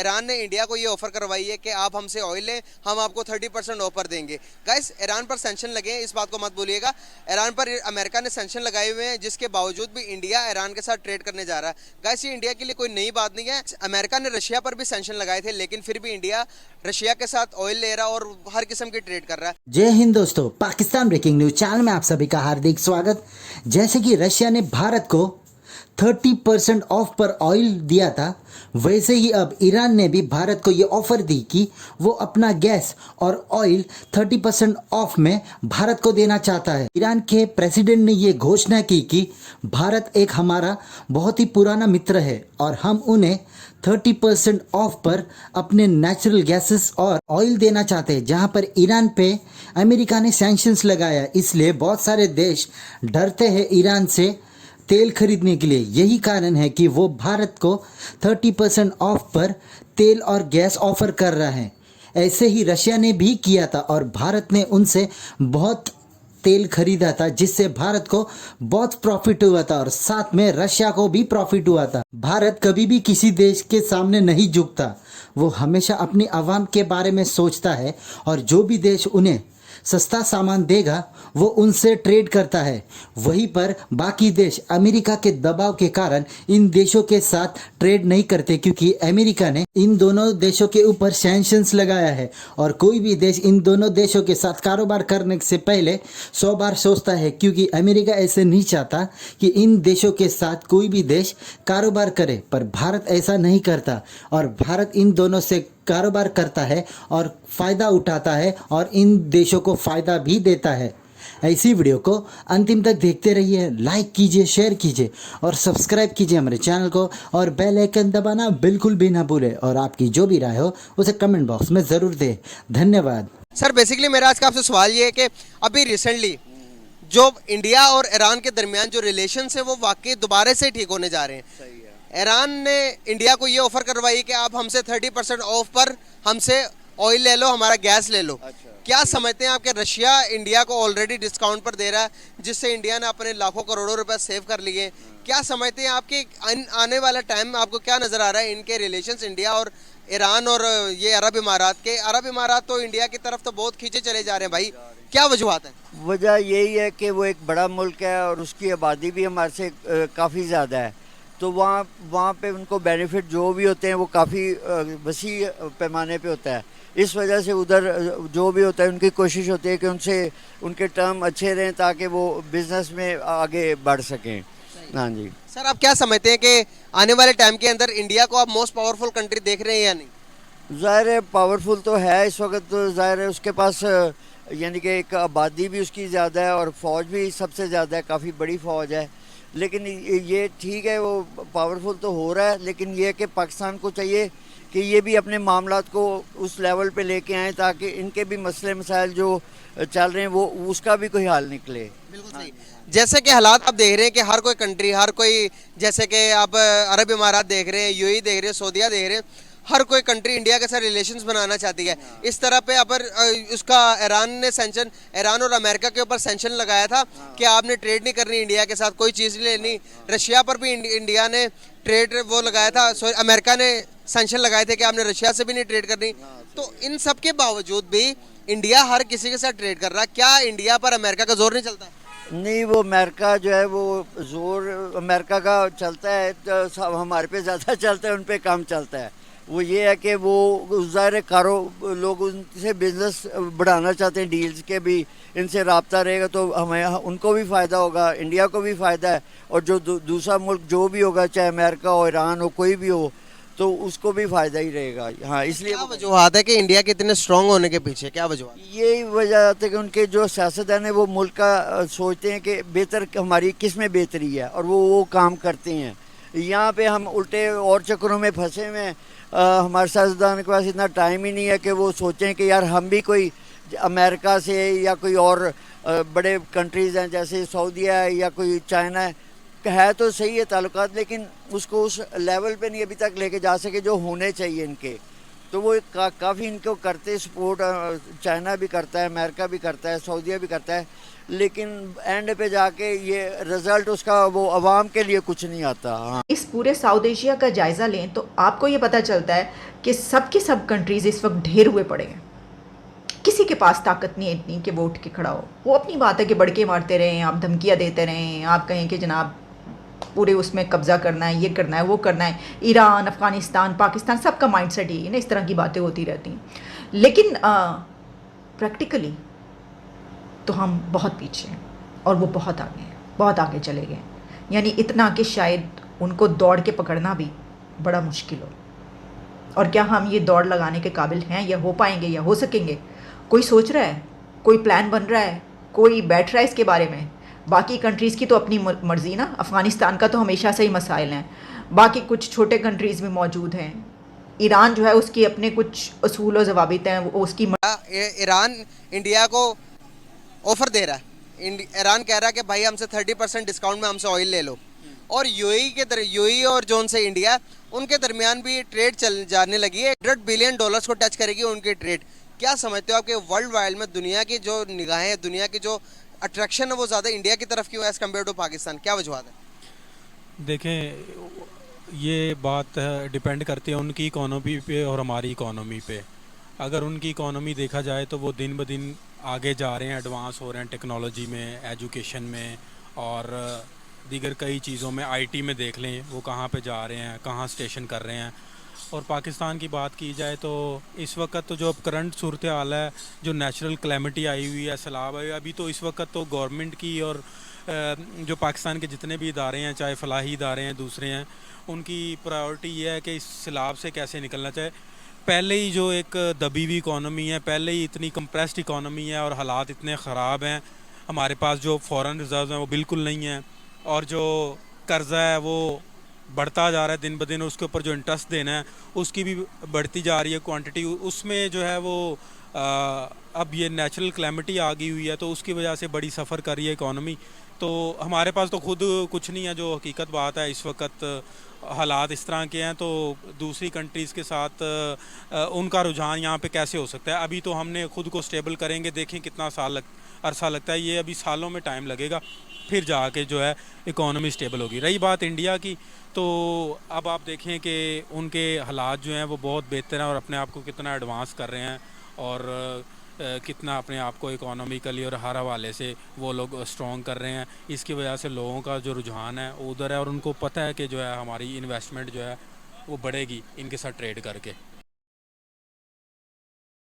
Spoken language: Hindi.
ईरान ने इंडिया को ये ऑफर करवाई है कि आप हमसे ऑयल लें, हम आपको 30% ऑफर देंगे। गाइस, ईरान पर सैंक्शन लगे हैं, इस बात को मत भूलिएगा। ईरान पर अमेरिका ने सैंक्शन लगाए हुए हैं, जिसके बावजूद भी इंडिया ईरान के साथ ट्रेड करने जा रहा है। गाइस, ये इंडिया के लिए कोई नई बात नहीं है। अमेरिका ने रशिया पर भी सैंक्शन लगाए थे, लेकिन फिर भी इंडिया रशिया के साथ ऑयल ले रहा है और हर किस्म की ट्रेड कर रहा है। जय हिंद दोस्तों, पाकिस्तान ब्रेकिंग न्यूज चैनल में आप सभी का हार्दिक स्वागत। जैसे कि रशिया ने भारत को 30% ऑफ पर ऑयल दिया था, वैसे ही अब ईरान ने भी भारत को ये ऑफर दी कि वो अपना गैस और ऑयल 30% ऑफ में भारत को देना चाहता है। ईरान के प्रेसिडेंट ने ये घोषणा की कि भारत एक हमारा बहुत ही पुराना मित्र है और हम उन्हें 30% ऑफ पर अपने नेचुरल गैसेस और ऑयल देना चाहते हैं। जहां पर ईरान पे अमेरिका ने सैंक्शंस लगाया, इसलिए बहुत सारे देश डरते हैं ईरान से तेल खरीदने के लिए। यही कारण है कि वो भारत को 30% ऑफ पर तेल और गैस ऑफर कर रहा है। ऐसे ही रशिया ने भी किया था और भारत ने उनसे बहुत तेल खरीदा था, जिससे भारत को बहुत प्रॉफिट हुआ था और साथ में रशिया को भी प्रॉफिट हुआ था। भारत कभी भी किसी देश के सामने नहीं झुकता, वो हमेशा अपनी आवाम के बारे में सोचता है और जो भी देश उन्हें सस्ता सामान देगा वो उनसे ट्रेड करता है। वहीं पर बाकी देश अमेरिका के दबाव के कारण इन देशों के साथ ट्रेड नहीं करते, क्योंकि अमेरिका ने इन दोनों देशों के ऊपर सैंक्शंस लगाया है और कोई भी देश इन दोनों देशों के साथ कारोबार करने से पहले 100 बार सोचता है, क्योंकि अमेरिका ऐसे नहीं चाहता कि इन देशों के साथ कोई भी देश कारोबार करे। पर भारत ऐसा नहीं करता और भारत इन दोनों से कारोबार करता है और फ़ायदा उठाता है और इन देशों को फ़ायदा भी देता है। ऐसी वीडियो को अंतिम तक देखते रहिए, लाइक कीजिए, शेयर कीजिए और सब्सक्राइब कीजिए हमारे चैनल को और बेल आइकन दबाना बिल्कुल भी ना भूलें। और आपकी जो भी राय हो उसे कमेंट बॉक्स में ज़रूर दें। धन्यवाद। सर, बेसिकली मेरा आज का आपसे सवाल ये है कि अभी रिसेंटली जो इंडिया और ईरान के दरमियान जो रिलेशन है वो वाकई दोबारा से ठीक होने जा रहे हैं। सही है। ईरान ने इंडिया को ये ऑफर करवाई कि आप हमसे 30% ऑफ पर हमसे ऑयल ले लो, हमारा गैस ले लो। अच्छा। क्या समझते हैं आप कि रशिया इंडिया को ऑलरेडी डिस्काउंट पर दे रहा है, जिससे इंडिया ने अपने लाखों करोड़ों रुपए सेव कर लिए। क्या समझते हैं आपके आने वाला टाइम आपको क्या नज़र आ रहा है इनके रिलेशंस इंडिया और ईरान और ये अरब इमारात के? अरब इमारात तो इंडिया की तरफ तो बहुत खींचे चले जा रहे हैं भाई, क्या वजूहत है? वजह यही है कि वो एक बड़ा मुल्क है और उसकी आबादी भी हमारे से काफ़ी ज़्यादा है, तो वहाँ पे उनको बेनिफिट जो भी होते हैं वो काफ़ी वसी पैमाने पे होता है। इस वजह से उधर जो भी होता है उनकी कोशिश होती है कि उनसे उनके टर्म अच्छे रहें ताकि वो बिज़नेस में आगे बढ़ सकें। हाँ जी सर, आप क्या समझते हैं कि आने वाले टाइम के अंदर इंडिया को आप मोस्ट पावरफुल कंट्री देख रहे हैं या नहीं? ज़ाहिर है पावरफुल तो है इस वक्त, तो ज़ाहिर है उसके पास यानी कि एक आबादी भी उसकी ज़्यादा है और फ़ौज भी सबसे ज़्यादा है, काफ़ी बड़ी फ़ौज है। लेकिन ये ठीक है, वो पावरफुल तो हो रहा है, लेकिन ये कि पाकिस्तान को चाहिए कि ये भी अपने मामलात को उस लेवल पे लेके आएँ ताकि इनके भी मसले मसाइल जो चल रहे हैं वो उसका भी कोई हाल निकले। बिल्कुल सही। जैसे कि हालात आप देख रहे हैं कि हर कोई कंट्री, हर कोई, जैसे कि आप अरब इमारात देख रहे हैं, यूएई देख रहे हैं, सऊदीया देख रहे हैं, हर कोई कंट्री इंडिया के साथ रिलेशंस बनाना चाहती है। इस तरह पे अगर उसका ईरान ने सैंक्शन, ईरान और अमेरिका के ऊपर सैंक्शन लगाया था कि आपने ट्रेड नहीं करनी इंडिया के साथ, कोई चीज़ नहीं लेनी। रशिया पर भी इंडिया ने ट्रेड वो लगाया था, अमेरिका ने सैंक्शन लगाए थे कि आपने रशिया से भी नहीं ट्रेड करनी। तो इन सब के बावजूद भी इंडिया हर किसी के साथ ट्रेड कर रहा है। क्या इंडिया पर अमेरिका का जोर नहीं चलता? नहीं, वो अमेरिका जो है वो जोर अमेरिका का चलता है, तो हमारे पे ज़्यादा चलता है, उन पे कम चलता है। वो ये है कि वो ज़ाहिर लोग उनसे बिज़नेस बढ़ाना चाहते हैं, डील्स के भी इनसे रब्ता रहेगा तो हमें उनको भी फ़ायदा होगा, इंडिया को भी फ़ायदा है, और जो दूसरा मुल्क जो भी होगा, चाहे अमेरिका हो, ईरान हो, कोई भी हो, तो उसको भी फ़ायदा ही रहेगा। हाँ, इसलिए क्या वजूहत है कि इंडिया के इतने स्ट्रॉन्ग होने के पीछे क्या वजूहत? यही वजह है कि उनके जो सियासतदान है वो मुल्क का सोचते हैं कि बेहतर हमारी किस में बेहतरी है और वो काम करते हैं। यहाँ पे हम उल्टे और चक्करों में फंसे हुए हैं। हमारे सियासतदान के पास इतना टाइम ही नहीं है कि वो सोचें कि यार हम भी कोई अमेरिका से या कोई और बड़े कंट्रीज़ हैं जैसे सऊदीया है या कोई चाइना है तो सही है ताल्लुकात, लेकिन उसको उस लेवल पे नहीं अभी तक लेके जा सके जो होने चाहिए इनके। तो वो काफ़ी इनको करते सपोर्ट, चाइना भी करता है, अमेरिका भी करता है, सऊदीया भी करता है, लेकिन एंड पे जाके ये रिज़ल्ट उसका वो अवाम के लिए कुछ नहीं आता। हाँ, इस पूरे साउथ एशिया का जायज़ा लें तो आपको ये पता चलता है कि सब की सब कंट्रीज़ इस वक्त ढेर हुए पड़े हैं। किसी के पास ताकत नहीं है इतनी कि वो उठ के खड़ा हो। वो अपनी बात है कि बड़के मारते रहें, आप धमकियाँ देते रहें, आप कहें कि जनाब पूरे उसमें कब्ज़ा करना है, ये करना है, वो करना है। ईरान, अफ़गानिस्तान, पाकिस्तान, सबका माइंड सेट यही है ना, इस तरह की बातें होती रहती हैं। लेकिन प्रैक्टिकली तो हम बहुत पीछे हैं और वो बहुत आगे हैं, बहुत आगे चले गए। यानी इतना कि शायद उनको दौड़ के पकड़ना भी बड़ा मुश्किल हो। और क्या हम ये दौड़ लगाने के काबिल हैं, या हो पाएंगे, या हो सकेंगे? कोई सोच रहा है, कोई प्लान बन रहा है, कोई बैठ रहा है इसके बारे में? बाकी कंट्रीज़ की तो अपनी मर्ज़ी ना, अफ़गानिस्तान का तो हमेशा से ही मसाइल हैं, बाकी कुछ छोटे कंट्रीज़ भी मौजूद हैं। ईरान जो है उसकी अपने कुछ असूल और ज़वाबित हैं, वो उसकी ईरान इंडिया को ऑफर दे रहा है। ईरान कह रहा है कि भाई हमसे 30% डिस्काउंट में हमसे ऑयल ले लो। और यूएई और जोन से इंडिया, उनके दरमियान भी ट्रेड चल जाने लगी है। $100 बिलियन को टच करेगी उनकी ट्रेड। क्या समझते हो आपके वर्ल्ड वाइड में दुनिया की जो निगाहें हैं, दुनिया की जो अट्रैक्शन है, वो ज़्यादा इंडिया की तरफ क्यों है एज़ कम्पेयर टू पाकिस्तान? क्या वजूहत है? देखें, ये बात डिपेंड करती है उनकी इकोनॉमी पे और हमारी इकोनॉमी पे। अगर उनकी इकोनॉमी देखा जाए तो वो दिन ब दिन आगे जा रहे हैं, एडवांस हो रहे हैं टेक्नोलॉजी में, एजुकेशन में और दीगर कई चीज़ों में। आईटी में देख लें वो कहाँ पे जा रहे हैं, कहाँ स्टेशन कर रहे हैं। और पाकिस्तान की बात की जाए तो इस वक्त तो जो करंट सूरत हाल है, जो नेचुरल क्लैमिटी आई हुई है, सैलाब आई हुई है, अभी तो इस वक्त तो गवर्नमेंट की और जो पाकिस्तान के जितने भी इदारे हैं, चाहे फलाही इदारे हैं, दूसरे हैं, उनकी प्रायोरिटी ये है कि इस सैलाब से कैसे निकलना चाहिए। पहले ही जो एक दबी हुई इकॉनमी है, पहले ही इतनी कंप्रेस्ड इकॉनमी है और हालात इतने ख़राब हैं। हमारे पास जो फॉरेन रिजर्व हैं वो बिल्कुल नहीं हैं, और जो कर्ज़ा है वो बढ़ता जा रहा है दिन ब दिन। उसके ऊपर जो इंटरेस्ट देना है उसकी भी बढ़ती जा रही है क्वांटिटी। उसमें जो है वो अब ये नेचुरल क्लैमिटी आ गई हुई है, तो उसकी वजह से बड़ी सफ़र कर रही है इकॉनमी। तो हमारे पास तो खुद कुछ नहीं है, जो हकीकत बात है। इस वक्त हालात इस तरह के हैं, तो दूसरी कंट्रीज़ के साथ उनका रुझान यहाँ पे कैसे हो सकता है? अभी तो हमने खुद को स्टेबल करेंगे, देखें कितना अरसा लगता है। ये अभी सालों में टाइम लगेगा, फिर जाके जो है इकॉनमी स्टेबल होगी। रही बात इंडिया की, तो अब आप देखें कि उनके हालात जो हैं वो बहुत बेहतर हैं और अपने आप को कितना एडवांस कर रहे हैं, और कितना अपने आप को इकोनॉमिकली और हर हवाले से वो लोग स्ट्रॉन्ग कर रहे हैं। इसकी वजह से लोगों का जो रुझान है वो उधर है, और उनको पता है कि जो है हमारी इन्वेस्टमेंट जो है वो बढ़ेगी इनके साथ ट्रेड करके।